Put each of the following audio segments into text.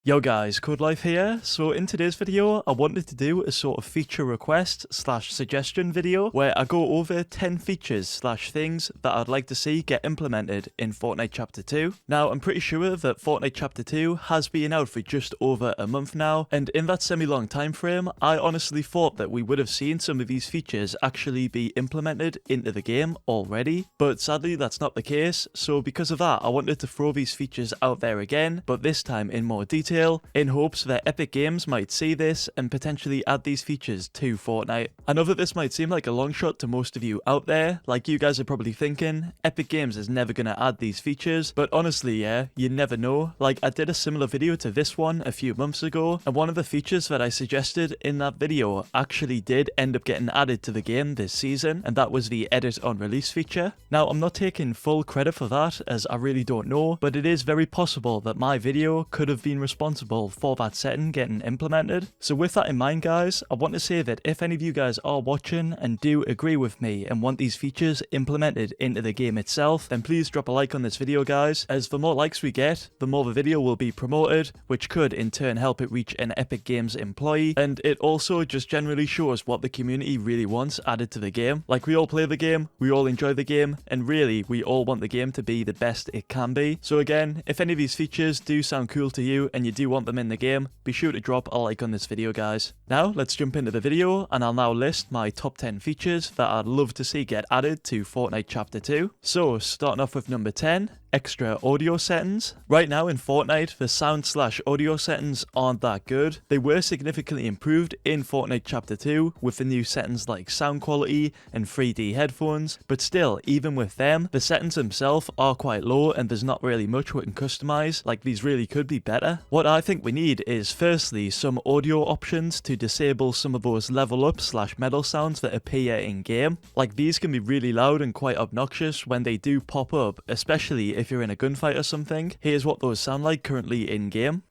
Yo guys, Codelife here. So in today's video, I wanted to do a sort of feature request / suggestion video where I go over 10 features / things that I'd like to see get implemented in Fortnite Chapter 2. Now, I'm pretty sure that Fortnite Chapter 2 has been out for just over a month now, and in that semi-long time frame, I honestly thought that we would have seen some of these features actually be implemented into the game already, but sadly that's not the case. So because of that, I wanted to throw these features out there again, but this time in more detail, in hopes that Epic Games might see this and potentially add these features to Fortnite. I know that this might seem like a long shot to most of you out there, like you guys are probably thinking, Epic Games is never gonna add these features, but honestly yeah, you never know. Like I did a similar video to this one a few months ago, and one of the features that I suggested in that video actually did end up getting added to the game this season, and that was the edit on release feature. Now I'm not taking full credit for that as I really don't know, but it is very possible that my video could have been responsible for that setting getting implemented. So with that in mind guys, I want to say that if any of you guys are watching and do agree with me and want these features implemented into the game itself, then please drop a like on this video guys, as the more likes we get, the more the video will be promoted, which could in turn help it reach an Epic Games employee, and it also just generally shows what the community really wants added to the game. Like we all play the game, we all enjoy the game, and really we all want the game to be the best it can be. So again, if any of these features do sound cool to you and you do want them in the game, be sure to drop a like on this video guys. Now let's jump into the video, and I'll now list my top 10 features that I'd love to see get added to Fortnite Chapter 2. So starting off with number 10, extra audio settings. Right now in Fortnite, the sound / audio settings aren't that good. They were significantly improved in Fortnite Chapter 2 with the new settings like sound quality and 3D headphones, but still, even with them, the settings themselves are quite low and there's not really much we can customize. Like these really could be better. What I think we need is firstly some audio options to disable some of those level up / medal sounds that appear in game. Like these can be really loud and quite obnoxious when they do pop up, especially if you're in a gunfight or something. Here's what those sound like currently in game.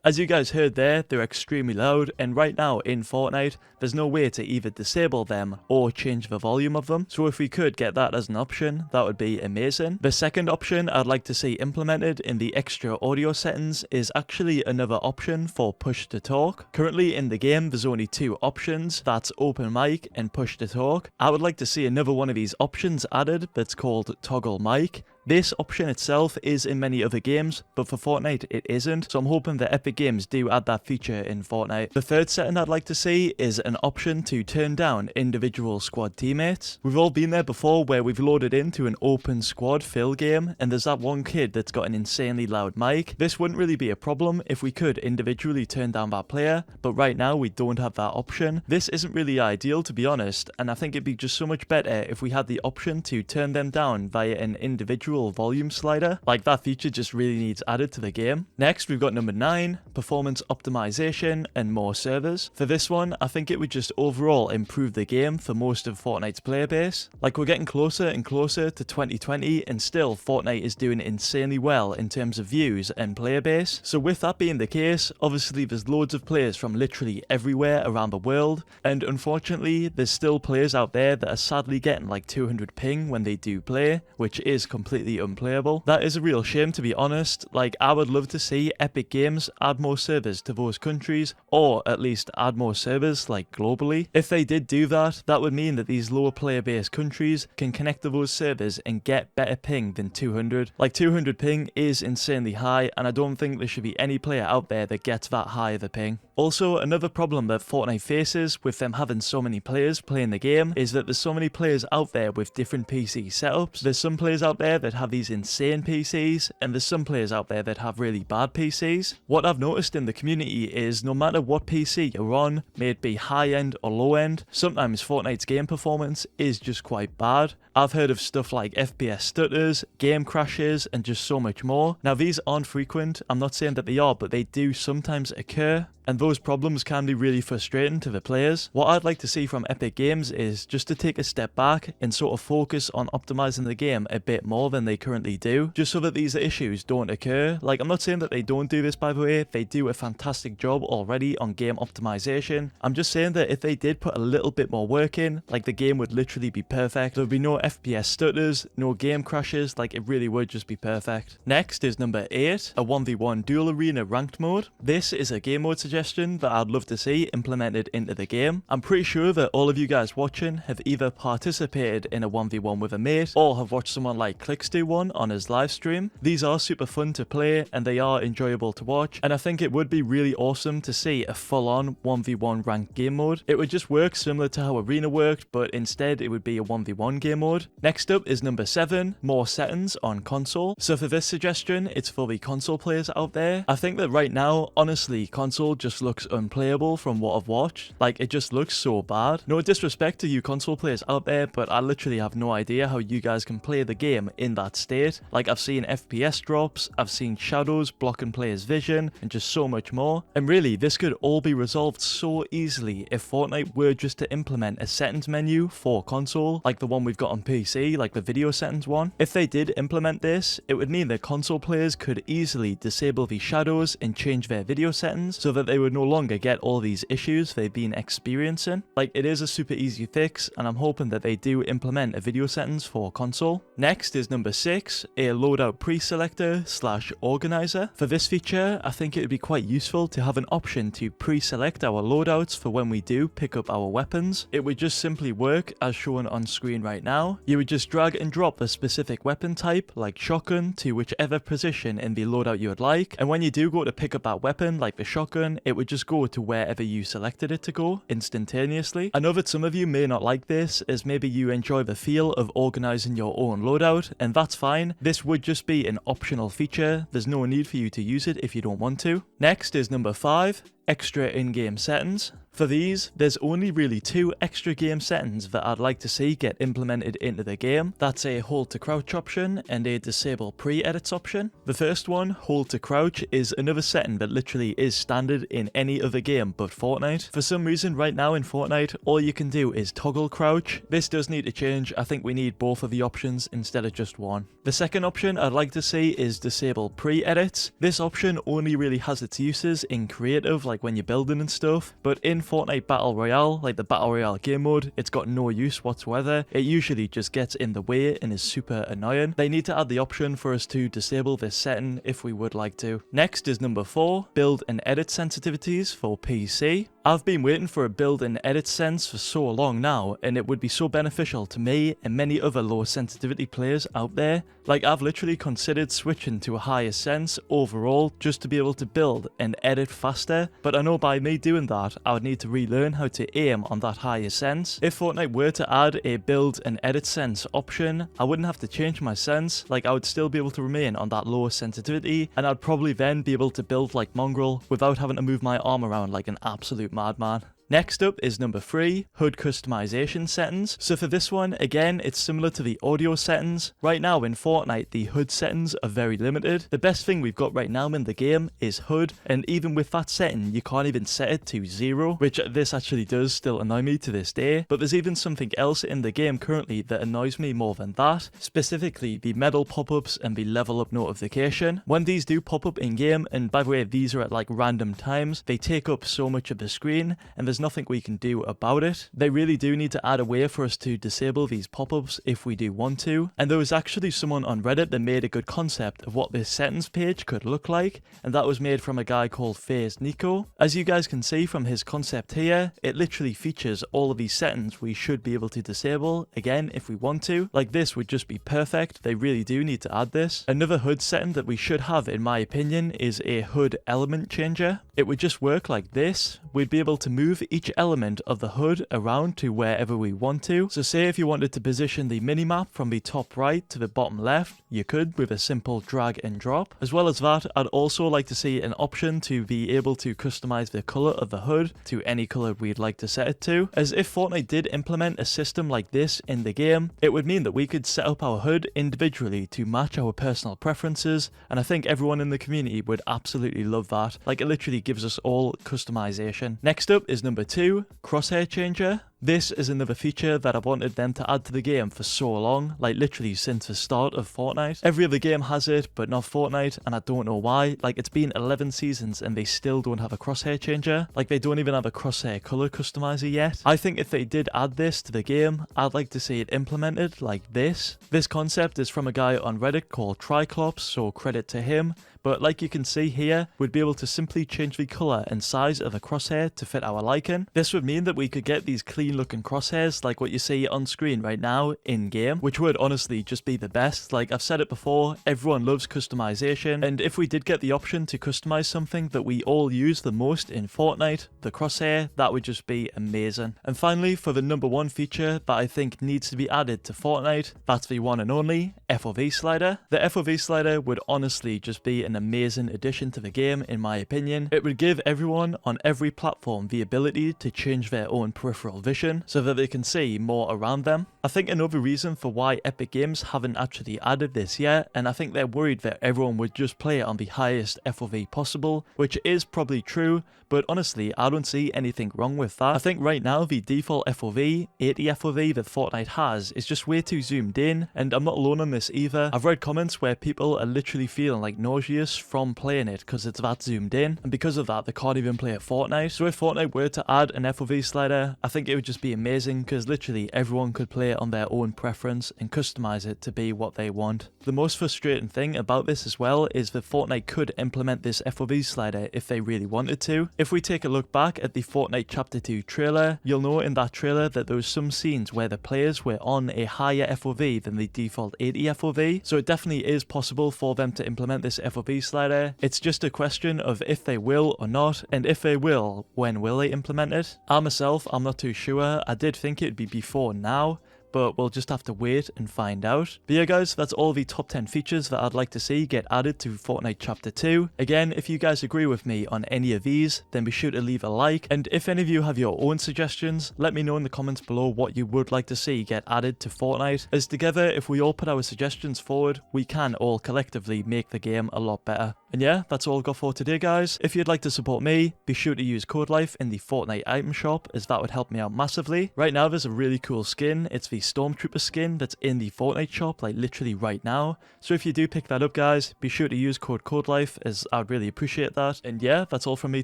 As you guys heard there, they're extremely loud, and right now in Fortnite, there's no way to either disable them or change the volume of them. So if we could get that as an option, that would be amazing. The second option I'd like to see implemented in the extra audio settings is actually another option for push to talk. Currently in the game, there's only two options, that's open mic and push to talk. I would like to see another one of these options added that's called toggle mic. This option itself is in many other games, but for Fortnite it isn't, so I'm hoping that Epic Games do add that feature in Fortnite. The third setting I'd like to see is an option to turn down individual squad teammates. We've all been there before where we've loaded into an open squad fill game, and there's that one kid that's got an insanely loud mic. This wouldn't really be a problem if we could individually turn down that player, but right now we don't have that option. This isn't really ideal to be honest, and I think it'd be just so much better if we had the option to turn them down via an individual volume slider. Like that feature just really needs added to the game. Next we've got number 9, performance optimization and more servers. For this one, I think it would just overall improve the game for most of Fortnite's player base. Like we're getting closer and closer to 2020 and still Fortnite is doing insanely well in terms of views and player base. So with that being the case, obviously there's loads of players from literally everywhere around the world, and unfortunately there's still players out there that are sadly getting like 200 ping when they do play, which is completely unplayable. That is a real shame to be honest. Like I would love to see Epic Games add more servers to those countries, or at least add more servers like globally. If they did do that, that would mean that these lower player base countries can connect to those servers and get better ping than 200. Like 200 ping is insanely high, and I don't think there should be any player out there that gets that high of a ping. Also, another problem that Fortnite faces with them having so many players playing the game is that there's so many players out there with different PC setups. There's some players out there that have these insane PCs, and there's some players out there that have really bad PCs. What I've noticed in the community is no matter what PC you're on, may it be high end or low end, sometimes Fortnite's game performance is just quite bad. I've heard of stuff like FPS stutters, game crashes, and just so much more. Now these aren't frequent, I'm not saying that they are, but they do sometimes occur. and those problems can be really frustrating to the players. What I'd like to see from Epic Games is just to take a step back and sort of focus on optimizing the game a bit more than than they currently do, just so that these issues don't occur. Like, I'm not saying that they don't do this, by the way. They do a fantastic job already on game optimization. I'm just saying that if they did put a little bit more work in, like, the game would literally be perfect. There would be no FPS stutters, no game crashes, like, it really would just be perfect. Next is number 8, a 1v1 dual arena ranked mode. This is a game mode suggestion that I'd love to see implemented into the game. I'm pretty sure that all of you guys watching have either participated in a 1v1 with a mate or have watched someone like Clicks do one on his live stream. These are super fun to play and they are enjoyable to watch, and I think it would be really awesome to see a full-on 1v1 ranked game mode. It would just work similar to how Arena worked, but instead it would be a 1v1 game mode. Next up is number 7, more settings on console. So for this suggestion, it's for the console players out there. I think that right now, honestly, console just looks unplayable from what I've watched. Like, it just looks so bad. No disrespect to you console players out there, but I literally have no idea how you guys can play the game in that state. Like, I've seen FPS drops, I've seen shadows blocking players' vision, and just so much more. And really, this could all be resolved so easily if Fortnite were just to implement a settings menu for console, like the one we've got on PC, like the video settings one. If they did implement this, it would mean that console players could easily disable the shadows and change their video settings so that they would no longer get all these issues they've been experiencing. Like, it is a super easy fix, and I'm hoping that they do implement a video settings for console. Next is number 6, a loadout pre-selector / organizer. For this feature, I think it would be quite useful to have an option to pre-select our loadouts for when we do pick up our weapons. It would just simply work as shown on screen right now. You would just drag and drop a specific weapon type, like shotgun, to whichever position in the loadout you would like, and when you do go to pick up that weapon, like the shotgun, it would just go to wherever you selected it to go instantaneously. I know that some of you may not like this, as maybe you enjoy the feel of organizing your own loadout, and that's fine. This would just be an optional feature. There's no need for you to use it if you don't want to. Next is number 5, extra in-game settings. For these, there's only really 2 extra game settings that I'd like to see get implemented into the game. That's a hold to crouch option and a disable pre-edits option. The first one, hold to crouch, is another setting that literally is standard in any other game but Fortnite. For some reason right now in Fortnite, all you can do is toggle crouch. This does need to change. I think we need both of the options instead of just one. The second option I'd like to see is disable pre-edits. This option only really has its uses in creative, like when you're building and stuff, but in Fortnite Battle Royale, like the Battle Royale game mode, it's got no use whatsoever. It usually just gets in the way and is super annoying. They need to add the option for us to disable this setting if we would like to. Next is number 4, build and edit sensitivities for PC. I've been waiting for a build and edit sense for so long now, and it would be so beneficial to me and many other low sensitivity players out there. Like, I've literally considered switching to a higher sense overall just to be able to build and edit faster, but I know by me doing that, I would need to relearn how to aim on that higher sense. If Fortnite were to add a build and edit sense option, I wouldn't have to change my sense. Like, I would still be able to remain on that lower sensitivity, and I'd probably then be able to build like Mongrel without having to move my arm around like an absolute madman. Next up is number 3, HUD customization settings. So for this one, again, it's similar to the audio settings. Right now in Fortnite, the HUD settings are very limited. The best thing we've got right now in the game is HUD, and even with that setting, you can't even set it to 0, which this actually does still annoy me to this day. But there's even something else in the game currently that annoys me more than that, specifically the medal pop-ups and the level up notification. When these do pop up in game, and by the way, these are at like random times, they take up so much of the screen, and there's nothing we can do about it. They really do need to add a way for us to disable these pop-ups if we do want to. And there was actually someone on Reddit that made a good concept of what this settings page could look like, and that was made from a guy called Phase Nico. As you guys can see from his concept here, it literally features all of these settings we should be able to disable, again, if we want to. Like, this would just be perfect. They really do need to add this. Another HUD setting that we should have, in my opinion, is a HUD element changer. It would just work like this. We'd be able to move each element of the HUD around to wherever we want to. So say if you wanted to position the minimap from the top right to the bottom left, you could with a simple drag and drop. As well as that, I'd also like to see an option to be able to customize the color of the HUD to any color we'd like to set it to. As if Fortnite did implement a system like this in the game, it would mean that we could set up our HUD individually to match our personal preferences, and I think everyone in the community would absolutely love that. Like, it literally gives us all customization. Next up is number 2, crosshair changer. This is another feature that I've wanted them to add to the game for so long, like literally since the start of Fortnite. Every other game has it, but not Fortnite, and I don't know why. Like, it's been 11 seasons and they still don't have a crosshair changer. Like, they don't even have a crosshair color customizer yet. I think if they did add this to the game, I'd like to see it implemented like this. This concept is from a guy on Reddit called Triclops, so credit to him. But like you can see here, we'd be able to simply change the colour and size of the crosshair to fit our liking. This would mean that we could get these clean looking crosshairs like what you see on screen right now in game, which would honestly just be the best. Like I've said it before, everyone loves customization, and if we did get the option to customize something that we all use the most in Fortnite, the crosshair, that would just be amazing. And finally, for the number one feature that I think needs to be added to Fortnite, that's the one and only FOV slider. The FOV slider would honestly just be an amazing addition to the game in my opinion. It would give everyone on every platform the ability to change their own peripheral vision so that they can see more around them. I think another reason for why Epic Games haven't actually added this yet, and I think they're worried that everyone would just play it on the highest FOV possible, which is probably true, but honestly I don't see anything wrong with that. I think right now the default FOV, 80 FOV that Fortnite has, is just way too zoomed in, and I'm not alone on this either. I've read comments where people are literally feeling like nauseous from playing it because it's that zoomed in, and because of that they can't even play at Fortnite. So if Fortnite were to add an FOV slider, I think it would just be amazing because literally everyone could play it on their own preference and customize it to be what they want. The most frustrating thing about this as well is that Fortnite could implement this FOV slider if they really wanted to. If we take a look back at the Fortnite Chapter 2 trailer, you'll know in that trailer that there was some scenes where the players were on a higher FOV than the default 80 FOV, so it definitely is possible for them to implement this FOV slider. It's just a question of if they will or not, and if they will, when will they implement it? I'm not too sure. I did think it'd be before now, but we'll just have to wait and find out. But yeah guys, that's all the top 10 features that I'd like to see get added to Fortnite Chapter 2. Again, if you guys agree with me on any of these, then be sure to leave a like, and if any of you have your own suggestions, let me know in the comments below what you would like to see get added to Fortnite, as together, if we all put our suggestions forward, we can all collectively make the game a lot better. And yeah, that's all I've got for today guys. If you'd like to support me, be sure to use Codelife in the Fortnite item shop, as that would help me out massively. Right now there's a really cool skin. It's the Stormtrooper skin that's in the Fortnite shop, like literally right now. So if you do pick that up guys, be sure to use code Codelife, as I'd really appreciate that. And yeah, that's all from me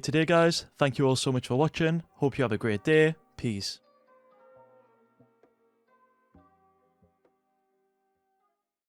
today guys. Thank you all so much for watching. Hope you have a great day. Peace.